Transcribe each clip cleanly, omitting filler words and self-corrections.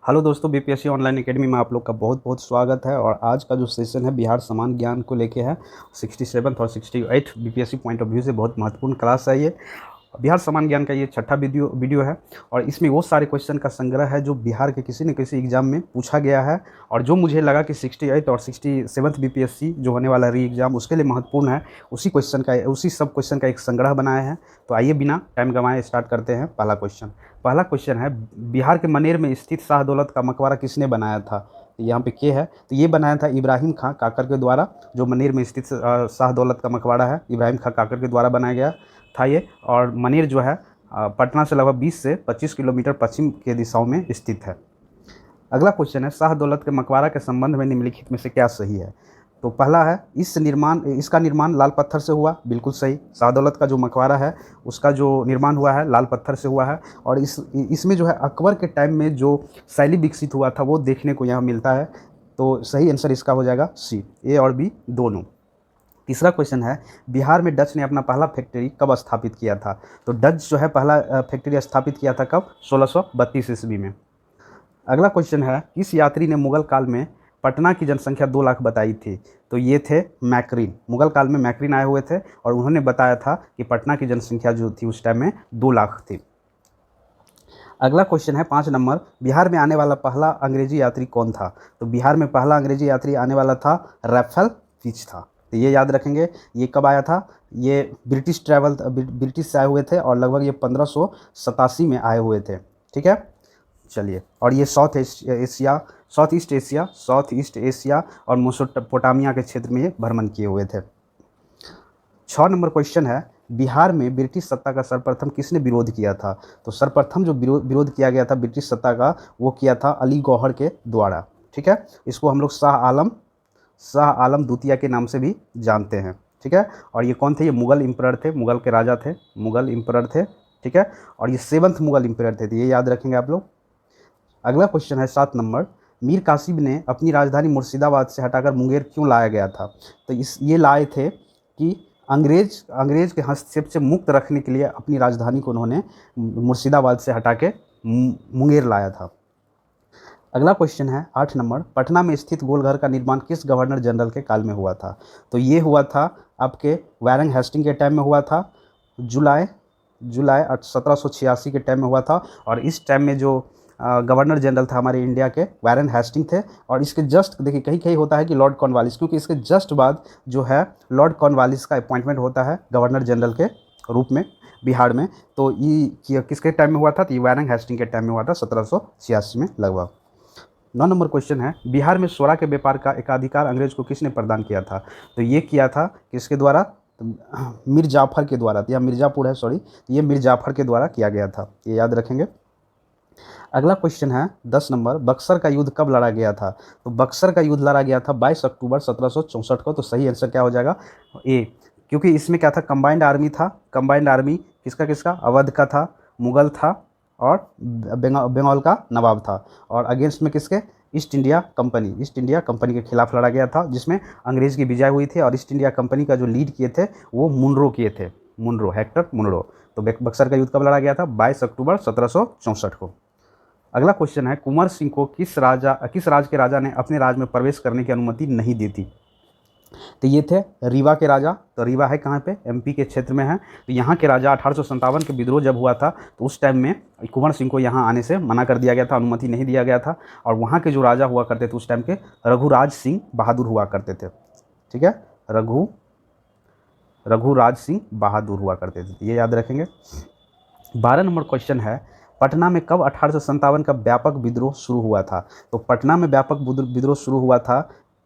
Hello दोस्तों, BPSC online academy में आप लोग का बहुत बहुत स्वागत है। और आज का जो सेशन है बिहार समान ज्ञान को लेके है। 67th और 68 बीपीएससी पॉइंट ऑफ व्यू से बहुत महत्वपूर्ण क्लास है ये। बिहार समान ज्ञान का ये छठा वीडियो है। और इसमें वो सारे क्वेश्चन का संग्रह है जो बिहार के किसी न किसी एग्जाम में पूछा गया है, और जो मुझे लगा कि 68 और 67th बीपीएससी जो होने वाला री एग्ज़ाम उसके लिए महत्वपूर्ण है, उसी सब क्वेश्चन का एक संग्रह बनाया है। तो आइए बिना टाइम गंवाए स्टार्ट करते हैं। पहला क्वेश्चन है, बिहार के मनेर में स्थित शाहदौलत का मकबरा किसने बनाया था? यहाँ पे के है, तो ये बनाया था इब्राहिम खां काकर के द्वारा। जो मनेर में स्थित शाहदौलत का मकबरा है, इब्राहिम खां काकर के द्वारा बनाया गया था ये। और मनेर जो है पटना से लगभग 20 से 25 किलोमीटर पश्चिम के दिशाओं में स्थित है। अगला क्वेश्चन है, शाहदौलत के मकबरा के संबंध में निम्नलिखित में से क्या सही है? तो पहला है, इसका निर्माण लाल पत्थर से हुआ। बिल्कुल सही। शाहदौलत का जो मकबरा है उसका जो निर्माण हुआ है लाल पत्थर से हुआ है। और इसमें जो है अकबर के टाइम में जो शैली विकसित हुआ था वो देखने को यहाँ मिलता है। तो सही आंसर इसका हो जाएगा सी, ए और बी दोनों। तीसरा क्वेश्चन है, बिहार में डच ने अपना पहला फैक्ट्री कब स्थापित किया था? तो डच जो है पहला फैक्ट्री स्थापित किया था कब? 1632 ईस्वी में। अगला क्वेश्चन है, किस यात्री ने मुगल काल में पटना की जनसंख्या 2 लाख बताई थी? तो ये थे मैक्रीन। मुगल काल में मैक्रीन आए हुए थे और उन्होंने बताया था कि पटना की जनसंख्या जो थी उस टाइम में 2 लाख थी। अगला क्वेश्चन है 5 नंबर, बिहार में आने वाला पहला अंग्रेजी यात्री कौन था? तो बिहार में पहला अंग्रेजी यात्री आने वाला था रैफल फिच था। तो ये याद रखेंगे। ये कब आया था? ये ब्रिटिश से आए हुए थे और लगभग ये 1587 में आए हुए थे। ठीक है, चलिए। और ये साउथ ईस्ट एशिया और मेसोपोटामिया के क्षेत्र में ये भ्रमण किए हुए थे। 6 नंबर क्वेश्चन है, बिहार में ब्रिटिश सत्ता का सर्वप्रथम किसने विरोध किया था? तो सर्वप्रथम जो विरोध किया गया था ब्रिटिश सत्ता का, वो किया था अली गौहर के द्वारा। ठीक है, इसको हम लोग शाह आलम द्वितीय के नाम से भी जानते हैं। ठीक है, और ये कौन थे? ये मुगल इंपरर थे, मुगल के राजा थे, मुगल इंपरर थे। ठीक है, और ये 7th मुगल इंपरर थे। तो ये याद रखेंगे आप लोग। अगला क्वेश्चन है 7 नंबर, मीर कासिम ने अपनी राजधानी मुर्शिदाबाद से हटाकर मुंगेर क्यों लाया गया था? तो ये लाए थे कि अंग्रेज के हस्तक्षेप से मुक्त रखने के लिए अपनी राजधानी को उन्होंने मुर्शिदाबाद से हटा के मुंगेर लाया था। अगला क्वेश्चन है 8 नंबर, पटना में स्थित गोलघर का निर्माण किस गवर्नर जनरल के काल में हुआ था? तो ये हुआ था आपके वारेन हेस्टिंग के टाइम में हुआ था। जुलाई 1786 के टाइम में हुआ था। और इस टाइम में जो गवर्नर जनरल था हमारे इंडिया के, वारेन हेस्टिंग थे। और इसके जस्ट देखिए, कहीं कहीं होता है कि लॉर्ड कॉर्नवालिस, क्योंकि इसके जस्ट बाद जो है लॉर्ड कॉर्नवालिस का अपॉइंटमेंट होता है गवर्नर जनरल के रूप में बिहार में। तो ये किसके टाइम में हुआ था? तो ये वारेन हेस्टिंग के टाइम में हुआ था 1786 में लगभग। 9 नंबर क्वेश्चन है, बिहार में सोरा के व्यापार का एकाधिकार अंग्रेज को किसने प्रदान किया था? तो ये किया था किसके द्वारा? तो मीर जाफर के द्वारा। या मिर्ज़ापुर है, सॉरी, ये मीर जाफर के द्वारा किया गया था। ये याद रखेंगे। अगला क्वेश्चन है 10 नंबर, बक्सर का युद्ध कब लड़ा गया था? तो बक्सर का युद्ध लड़ा गया था 22 अक्टूबर 1764 को। तो सही आंसर क्या हो जाएगा? ए, क्योंकि इसमें क्या था? कंबाइंड आर्मी था। कंबाइंड आर्मी किसका किसका? अवध का था, मुगल था और बंगाल का नवाब था। और अगेंस्ट में किसके? ईस्ट इंडिया कंपनी के खिलाफ लड़ा गया था, जिसमें अंग्रेज़ की विजय हुई थी। और ईस्ट इंडिया कंपनी का जो लीड किए थे वो मुनरो किए थे, हेक्टर मुनरो। तो बक्सर का युद्ध कब लड़ा गया था? 22 अक्टूबर 1764 को। अगला क्वेश्चन है, कुंवर सिंह को किस राज के राजा ने अपने राज में प्रवेश करने की अनुमति नहीं दी थी? तो ये थे रीवा के राजा। तो रीवा है कहाँ पे? एमपी के क्षेत्र में है। तो यहाँ के राजा 1857 के विद्रोह जब हुआ था तो उस टाइम में कुंवर सिंह को यहाँ आने से मना कर दिया गया था, अनुमति नहीं दिया गया था। और वहाँ के जो राजा हुआ करते थे उस टाइम के, रघुराज सिंह बहादुर हुआ करते थे। ठीक है, रघुराज सिंह बहादुर हुआ करते थे, ये याद रखेंगे। 12 नंबर क्वेश्चन है, पटना में कब 1857 का व्यापक विद्रोह शुरू हुआ था? तो पटना में व्यापक विद्रोह शुरू हुआ था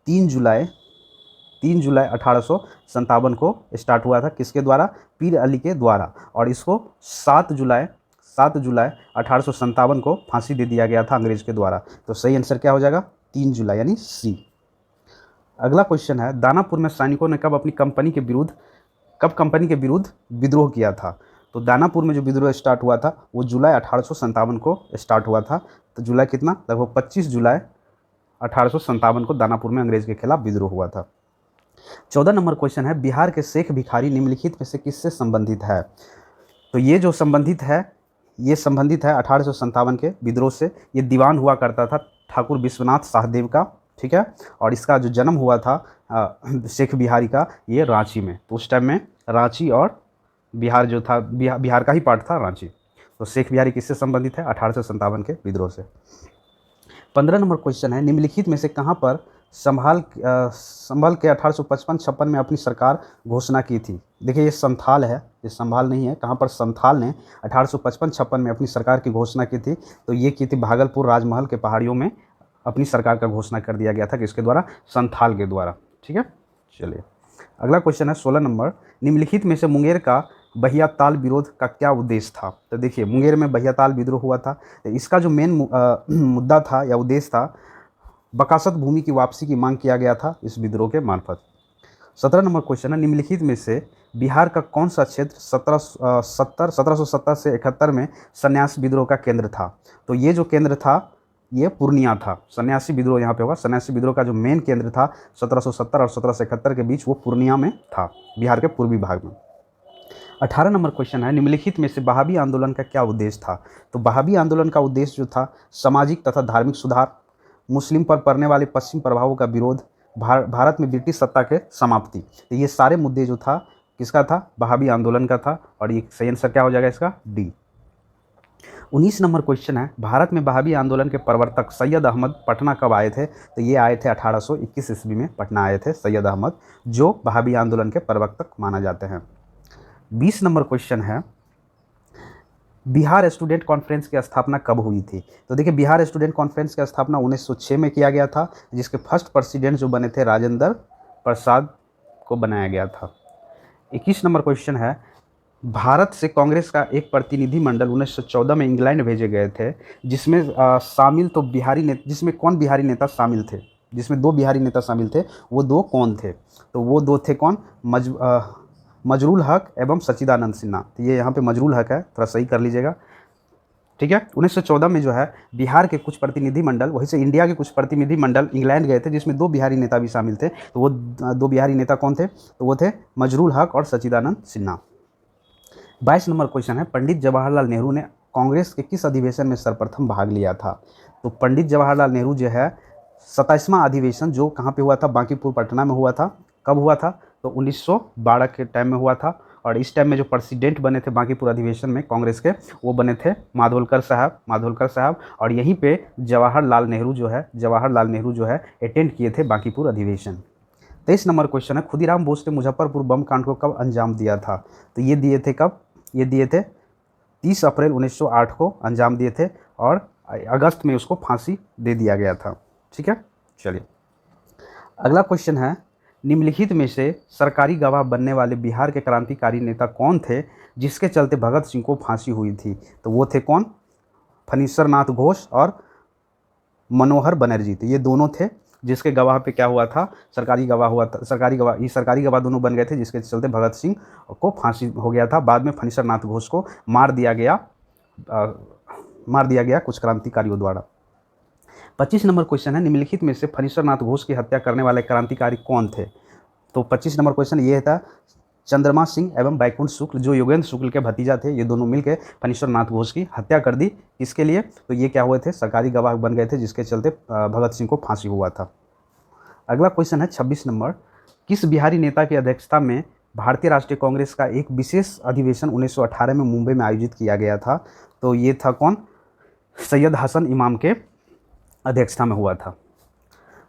3 जुलाई 1857 को स्टार्ट हुआ था। किसके द्वारा? पीर अली के द्वारा। और इसको 7 जुलाई 1857 को फांसी दे दिया गया था अंग्रेज के द्वारा। तो सही आंसर क्या हो जाएगा? 3 जुलाई यानी सी। अगला क्वेश्चन है, दानापुर में सैनिकों ने कब कंपनी के विरुद्ध विद्रोह किया था? तो दानापुर में जो विद्रोह स्टार्ट हुआ था वो जुलाई 1857 को स्टार्ट हुआ था। तो जुलाई कितना? लगभग 25 जुलाई 1857 को दानापुर में अंग्रेज के खिलाफ विद्रोह हुआ था। 14 नंबर क्वेश्चन है, बिहार के शेख भिखारी निम्नलिखित में से किससे संबंधित है? तो ये जो संबंधित है ये संबंधित है 1857 के विद्रोह से। ये दीवान हुआ करता था ठाकुर विश्वनाथ शाहदेव का, ठीक है। और इसका जो जन्म हुआ था शेख बिहारी का, ये रांची में। तो उस टाइम में रांची और बिहार जो था, बिहार का ही पार्ट था रांची। तो शेख बिहारी किससे संबंधित है? 1857 के विद्रोह से। 15 नंबर क्वेश्चन है, निम्नलिखित में से कहाँ पर संभल के 1855-56 में अपनी सरकार घोषणा की थी? देखिए ये संथाल है, ये संभाल नहीं है। कहाँ पर संथाल ने 1855-56 में अपनी सरकार की घोषणा की थी? तो ये की थी भागलपुर राजमहल के पहाड़ियों में अपनी सरकार का घोषणा कर दिया गया था। किसके द्वारा? संथाल के द्वारा, ठीक है। चलिए अगला क्वेश्चन है 16 नंबर, निम्नलिखित में से मुंगेर का बहिया ताल विरोध का क्या उद्देश्य था? तो देखिए मुंगेर में बहिया ताल विद्रोह हुआ था। इसका जो मेन मुद्दा था या उद्देश्य था, बकासत भूमि की वापसी की मांग किया गया था इस विद्रोह के मार्फत। 17 नंबर क्वेश्चन है, निम्नलिखित में से बिहार का कौन सा क्षेत्र 1770 से 71 में सन्यास विद्रोह का केंद्र था? तो ये जो केंद्र था ये पूर्णिया था। सन्यासी विद्रोह यहाँ पे होगा। सन्यासी विद्रोह का जो मेन केंद्र था 1770 और 1771 के बीच, वो पूर्णिया में था, बिहार के पूर्वी भाग में। 18 नंबर क्वेश्चन है, निम्नलिखित में से बहाबी आंदोलन का क्या उद्देश्य था? तो बहाबी आंदोलन का उद्देश्य जो था, सामाजिक तथा धार्मिक सुधार, मुस्लिम पर पड़ने वाले पश्चिम प्रभावों का विरोध, भारत में ब्रिटिश सत्ता के समाप्ति। तो ये सारे मुद्दे जो था किसका था? बहाबी आंदोलन का था। और ये सही आंसर क्या हो जाएगा इसका? डी। 19 नंबर क्वेश्चन है, भारत में बहाबी आंदोलन के प्रवर्तक सैयद अहमद पटना कब आए थे? तो ये आए थे 1821 ईस्वी में पटना आए थे सैयद अहमद, जो बहाबी आंदोलन के प्रवर्तक माना जाते हैं। 20 नंबर क्वेश्चन है, बिहार स्टूडेंट कॉन्फ्रेंस की स्थापना कब हुई थी? तो देखिए बिहार स्टूडेंट कॉन्फ्रेंस की स्थापना 1906 में किया गया था, जिसके फर्स्ट प्रेसिडेंट जो बने थे राजेंद्र प्रसाद को बनाया गया था। 21 नंबर क्वेश्चन है, भारत से कांग्रेस का एक प्रतिनिधिमंडल 1914 में इंग्लैंड भेजे गए थे, जिसमें शामिल तो बिहारी नेता, जिसमें कौन बिहारी नेता शामिल थे? जिसमें 2 बिहारी नेता शामिल थे, वो 2 कौन थे? तो वो 2 थे कौन? मजरूल हक एवं सच्चिदानंद सिन्हा। तो ये यहाँ पे मजरूल हक है, थोड़ा सही कर लीजिएगा, ठीक है। 1914 में जो है बिहार के कुछ प्रतिनिधिमंडल, वहीं से इंडिया के कुछ प्रतिनिधिमंडल इंग्लैंड गए थे, जिसमें 2 बिहारी नेता भी शामिल थे। तो वो 2 बिहारी नेता कौन थे? तो वो थे मजरूल हक और सच्चिदानंद सिन्हा। 22 नंबर क्वेश्चन है, पंडित जवाहरलाल नेहरू ने कांग्रेस के किस अधिवेशन में सर्वप्रथम भाग लिया था? तो पंडित जवाहरलाल नेहरू जो है 27वां अधिवेशन जो कहाँ पे हुआ था? बांकीपुर पटना में हुआ था। कब हुआ था? तो 1912 के टाइम में हुआ था। और इस टाइम में जो प्रेसिडेंट बने थे बांकीपुर अधिवेशन में कांग्रेस के, वो बने थे माधवलकर साहब। और यहीं पे जवाहरलाल नेहरू जो है अटेंड किए थे बांकीपुर अधिवेशन। 23 नंबर क्वेश्चन है, खुदीराम बोस ने मुजफ्फरपुर बम कांड को कब अंजाम दिया था? तो ये दिए थे कब? ये दिए थे 30 अप्रैल 1908 को अंजाम दिए थे, और अगस्त में उसको फांसी दे दिया गया था, ठीक है। चलिए अगला क्वेश्चन है, निम्नलिखित में से सरकारी गवाह बनने वाले बिहार के क्रांतिकारी नेता कौन थे, जिसके चलते भगत सिंह को फांसी हुई थी? तो वो थे कौन? फणीश्वर नाथ घोष और मनोहर बनर्जी। तो ये दोनों थे जिसके गवाह पे क्या हुआ था? सरकारी गवाह हुआ था। सरकारी गवाह दोनों बन गए थे, जिसके चलते भगत सिंह को फांसी हो गया था। बाद में फणीश्वर नाथ घोष को मार दिया गया कुछ क्रांतिकारियों द्वारा। 25 नंबर क्वेश्चन है, निम्नलिखित में से फणीश्वर नाथ घोष की हत्या करने वाले क्रांतिकारी कौन थे? तो 25 नंबर क्वेश्चन ये था, चंद्रमा सिंह एवं बैकुंठ शुक्ल, जो योगेंद्र शुक्ल के भतीजा थे, ये दोनों मिलकर फणीश्वर नाथ घोष की हत्या कर दी। किसके लिए? तो ये क्या हुए थे? सरकारी गवाह बन गए थे, जिसके चलते भगत सिंह को फांसी हुआ था। अगला क्वेश्चन है 26 नंबर, किस बिहारी नेता की अध्यक्षता में भारतीय राष्ट्रीय कांग्रेस का एक विशेष अधिवेशन 1918 में मुंबई में आयोजित किया गया था? तो ये था कौन? सैयद हसन इमाम के अध्यक्षता में हुआ था।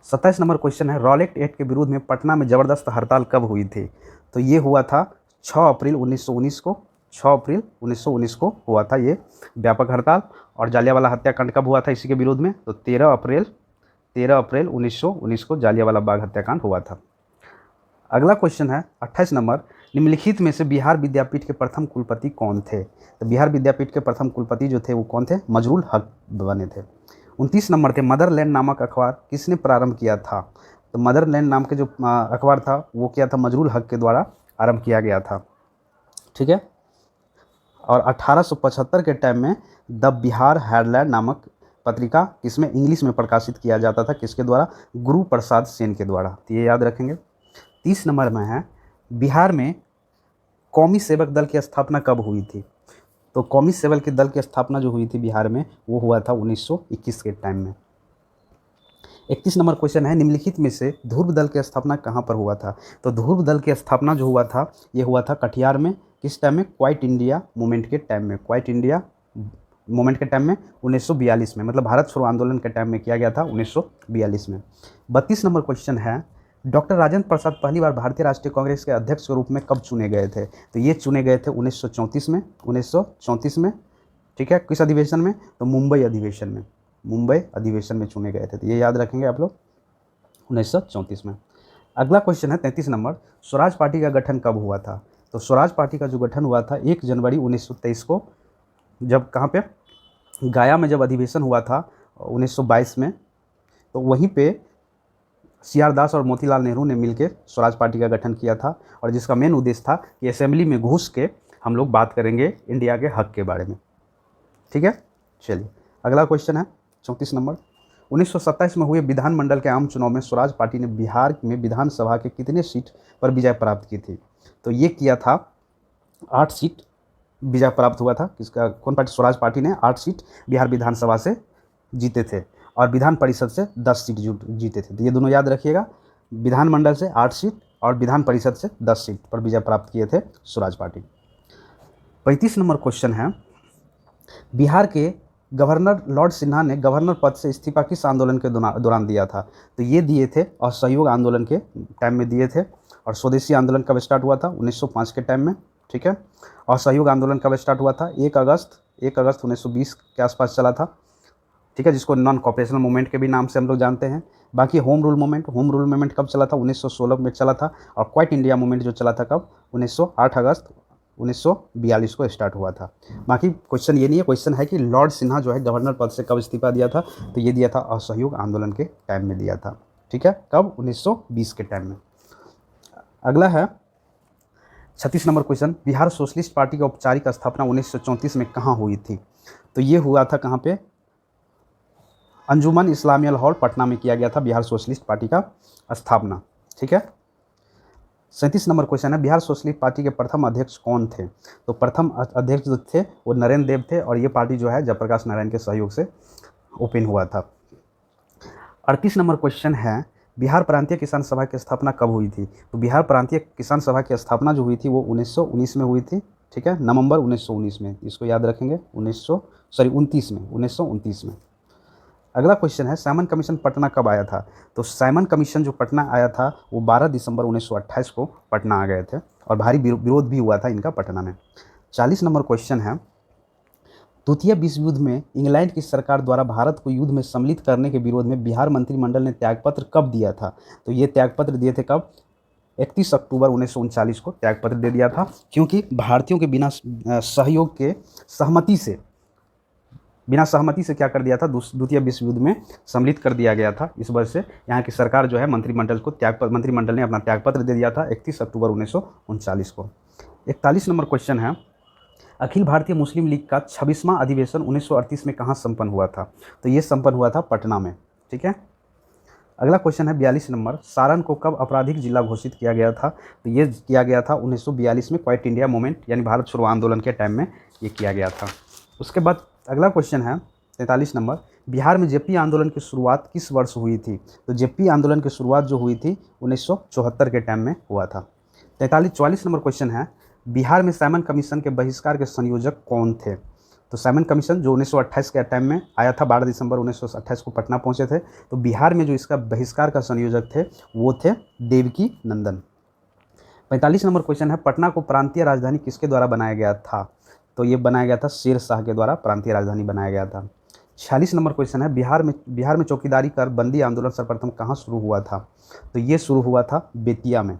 27 नंबर क्वेश्चन है, रॉलेट एक्ट के विरोध में पटना में जबरदस्त हड़ताल कब हुई थी? तो ये हुआ था 6 अप्रैल 1919 को। 6 अप्रैल 1919 को हुआ था ये व्यापक हड़ताल। और जालियांवाला हत्याकांड कब हुआ था इसी के विरोध में? तो 13 अप्रैल 1919 को जालियांवाला बाग हत्याकांड हुआ था। अगला क्वेश्चन है 28 नंबर, निम्नलिखित में से बिहार विद्यापीठ के प्रथम कुलपति कौन थे? तो बिहार विद्यापीठ के प्रथम कुलपति जो थे वो कौन थे? मजरूल हक बने थे। 29 नंबर थे, मदरलैंड नामक अखबार किसने प्रारंभ किया था? तो मदरलैंड नाम के जो अखबार था वो क्या था? मजरूल हक के द्वारा आरंभ किया गया था, ठीक है। और 1875 के टाइम में द बिहार हेडलैंड नामक पत्रिका किसमें? इंग्लिश में प्रकाशित किया जाता था। किसके द्वारा? गुरु प्रसाद सेन के द्वारा। तो ये याद रखेंगे। 30 नंबर में है, बिहार में कौमी सेवक दल की स्थापना कब हुई थी? तो कौमी सेवल के दल की स्थापना जो हुई थी बिहार में वो हुआ था 1921 के टाइम में। 31 नंबर क्वेश्चन है, निम्नलिखित में से ध्रुव दल की स्थापना कहाँ पर हुआ था? तो ध्रुव दल की स्थापना जो हुआ था ये हुआ था कटिहार में। किस टाइम में? क्वाइट इंडिया मूवमेंट के टाइम में। क्वाइट इंडिया मूवमेंट के टाइम में 1942 में, मतलब भारत छोड़ो आंदोलन के टाइम में किया गया था 1942 में। 32 नंबर क्वेश्चन है, डॉक्टर राजेंद्र प्रसाद पहली बार भारतीय राष्ट्रीय कांग्रेस के अध्यक्ष के रूप में कब चुने गए थे? तो ये चुने गए थे 1934 में। 1934 में, ठीक है। किस अधिवेशन में? तो मुंबई अधिवेशन में। मुंबई अधिवेशन में चुने गए थे, तो ये याद रखेंगे आप लोग, 1934 में। अगला क्वेश्चन है 33 नंबर, स्वराज पार्टी का गठन कब हुआ था? तो स्वराज पार्टी का जो गठन हुआ था 1 जनवरी 1923 को, जब कहाँ पे? गया में जब अधिवेशन हुआ था 1922 में, तो वहीं पे सी.आर. दास और मोतीलाल नेहरू ने मिलकर स्वराज पार्टी का गठन किया था, और जिसका मेन उद्देश्य था कि असेंबली में घुस के हम लोग बात करेंगे इंडिया के हक के बारे में, ठीक है। चलिए अगला क्वेश्चन है 34 नंबर, 1927 में हुए विधानमंडल के आम चुनाव में स्वराज पार्टी ने बिहार में विधानसभा के कितने सीट पर विजय प्राप्त की थी? तो ये किया था 8 सीट विजय प्राप्त हुआ था। किसका? कौन पार्टी? स्वराज पार्टी ने 8 सीट बिहार विधानसभा से जीते थे, और विधान परिषद से 10 सीट जीते थे। तो ये दोनों याद रखिएगा, विधानमंडल से 8 सीट और विधान परिषद से 10 सीट पर विजय प्राप्त किए थे स्वराज पार्टी। 35 नंबर क्वेश्चन है, बिहार के गवर्नर लॉर्ड सिन्हा ने गवर्नर पद से इस्तीफा किस आंदोलन के दौरान दिया था? तो ये दिए थे असहयोग आंदोलन के टाइम में दिए थे। और स्वदेशी आंदोलन कब स्टार्ट हुआ था? 1905 के टाइम में, ठीक है। असहयोग आंदोलन कब स्टार्ट हुआ था? 1 अगस्त 1920 के आसपास चला था, ठीक है, जिसको नॉन कॉपरेशनल मूवमेंट के भी नाम से हम लोग जानते हैं। बाकी होम रूल मूवमेंट कब चला था? 1916 में चला था। और क्वाइट इंडिया मूवमेंट जो चला था कब? 8 अगस्त 1942 को स्टार्ट हुआ था। बाकी क्वेश्चन ये नहीं है, क्वेश्चन है कि लॉर्ड सिन्हा जो है गवर्नर पद से कब इस्तीफा दिया था? तो ये दिया था असहयोग आंदोलन के टाइम में दिया था, ठीक है। कब? 1920 के टाइम में। अगला है 36 number question, Bihar socialist party की औपचारिक स्थापना 1934 में कहाँ हुई थी? तो ये हुआ था कहाँ पे? अंजुमन इस्लामिया हॉल पटना में किया गया था बिहार सोशलिस्ट पार्टी का स्थापना, ठीक है। 37 नंबर क्वेश्चन है, बिहार सोशलिस्ट पार्टी के प्रथम अध्यक्ष कौन थे? तो प्रथम अध्यक्ष जो थे वो नरेंद्र देव थे, और ये पार्टी जो है जयप्रकाश नारायण के सहयोग से ओपन हुआ था। 38 नंबर क्वेश्चन है, बिहार प्रांतीय किसान सभा की स्थापना कब हुई थी? तो बिहार प्रांतीय किसान सभा की स्थापना जो हुई थी वो 1919 में हुई थी, ठीक है, नवंबर 1919 में। इसको याद रखेंगे, 1929 में। अगला क्वेश्चन है, साइमन कमीशन पटना कब आया था? तो साइमन कमीशन जो पटना आया था वो 12 दिसंबर 1928 को पटना आ गए थे, और भारी विरोध भी हुआ था इनका पटना में। 40 नंबर क्वेश्चन है, द्वितीय विश्व युद्ध में इंग्लैंड की सरकार द्वारा भारत को युद्ध में सम्मिलित करने के विरोध में बिहार मंत्रिमंडल ने त्यागपत्र कब दिया था? तो ये त्यागपत्र दिए थे कब? 31 अक्टूबर 1939 को त्यागपत्र दे दिया था, क्योंकि भारतीयों के बिना सहयोग के बिना सहमति से क्या कर दिया था? द्वितीय विश्व युद्ध में सम्मिलित कर दिया गया था। इस वजह से यहाँ की सरकार जो है मंत्रिमंडल ने अपना त्यागपत्र दे दिया था 31 अक्टूबर 1939 को। 41 नंबर क्वेश्चन है, अखिल भारतीय मुस्लिम लीग का 26वां अधिवेशन 1938 में कहाँ संपन्न हुआ था? तो ये संपन्न हुआ था पटना में, ठीक है। अगला क्वेश्चन है 42 नंबर, सारण को कब आपराधिक जिला घोषित किया गया था? तो ये किया गया था 1942 में, क्वाइट इंडिया मूवमेंट यानी भारत छोड़ो आंदोलन के टाइम में ये किया गया था। उसके बाद अगला क्वेश्चन है 43 नंबर, बिहार में जेपी आंदोलन की शुरुआत किस वर्ष हुई थी? तो जेपी आंदोलन की शुरुआत जो हुई थी 1974 के टाइम में हुआ था। 44 नंबर क्वेश्चन है, बिहार में साइमन कमीशन के बहिष्कार के संयोजक कौन थे? तो साइमन कमीशन जो 1928 के टाइम में आया था, 12 दिसंबर 1928 को पटना पहुंचे थे, तो बिहार में जो इसका बहिष्कार का संयोजक थे वो थे देवकी नंदन। 45 नंबर क्वेश्चन है, पटना को प्रांतीय राजधानी किसके द्वारा बनाया गया था? तो ये बनाया गया था शेर शाह के द्वारा प्रांतीय राजधानी बनाया गया था। 46 नंबर क्वेश्चन है, बिहार में चौकीदारी कर बंदी आंदोलन सर्वप्रथम कहाँ शुरू हुआ था? तो ये शुरू हुआ था बेतिया में।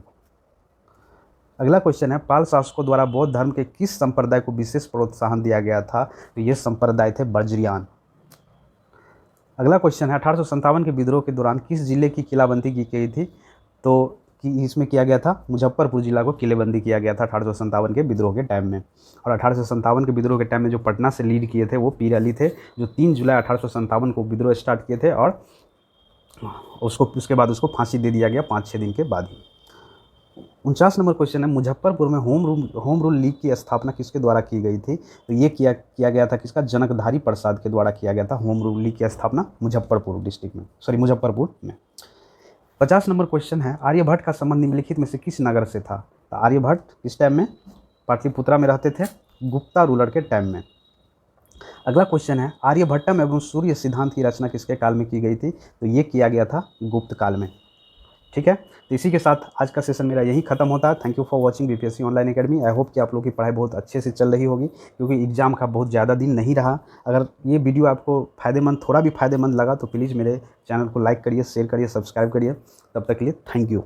अगला क्वेश्चन है, पाल शासकों द्वारा बौद्ध धर्म के किस संप्रदाय को विशेष प्रोत्साहन दिया गया था? तो ये संप्रदाय थे बज्रियान। अगला क्वेश्चन है, 1857 के विद्रोह के दौरान किस जिले की किलाबंदी की गई थी? तो कि इसमें किया गया था मुजफ्फरपुर जिला को किलेबंदी किया गया था 1857 के विद्रोह के टाइम में। और 1857 के विद्रोह के टाइम में जो पटना से लीड किए थे वो पीर अली थे, जो 3 जुलाई 1857 को विद्रोह स्टार्ट किए थे, और उसके बाद उसको फांसी दे दिया गया 5-6 दिन के बाद ही। 49 नंबर क्वेश्चन है, मुजफ्फरपुर में होम रूल लीग की स्थापना किसके द्वारा की गई थी? तो ये किया गया था किसका? जनकधारी प्रसाद के द्वारा किया गया था होम रूल लीग की स्थापना मुजफ्फरपुर डिस्ट्रिक्ट में, सॉरी मुजफ्फरपुर में। 50 नंबर क्वेश्चन है, आर्यभट्ट का संबंध निम्नलिखित में से किस नगर से था? तो आर्यभट्ट किस टाइम में पाटलिपुत्रा में रहते थे? गुप्ता रूलर के टाइम में। अगला क्वेश्चन है, आर्यभट्टम एवं सूर्य सिद्धांत की रचना किसके काल में की गई थी? तो ये किया गया था गुप्त काल में। ठीक है, तो इसी के साथ आज का सेशन मेरा यही खत्म होता है। Thank you for watching BPSC online academy. I hope कि आप लोग की पढ़ाई बहुत अच्छे से चल रही होगी, क्योंकि एग्जाम का बहुत ज़्यादा दिन नहीं रहा। अगर ये वीडियो आपको फ़ायदेमंद, थोड़ा भी फ़ायदेमंद लगा तो प्लीज़ मेरे चैनल को लाइक करिए, शेयर करिए, सब्सक्राइब करिए। तब तक के लिए थैंक यू।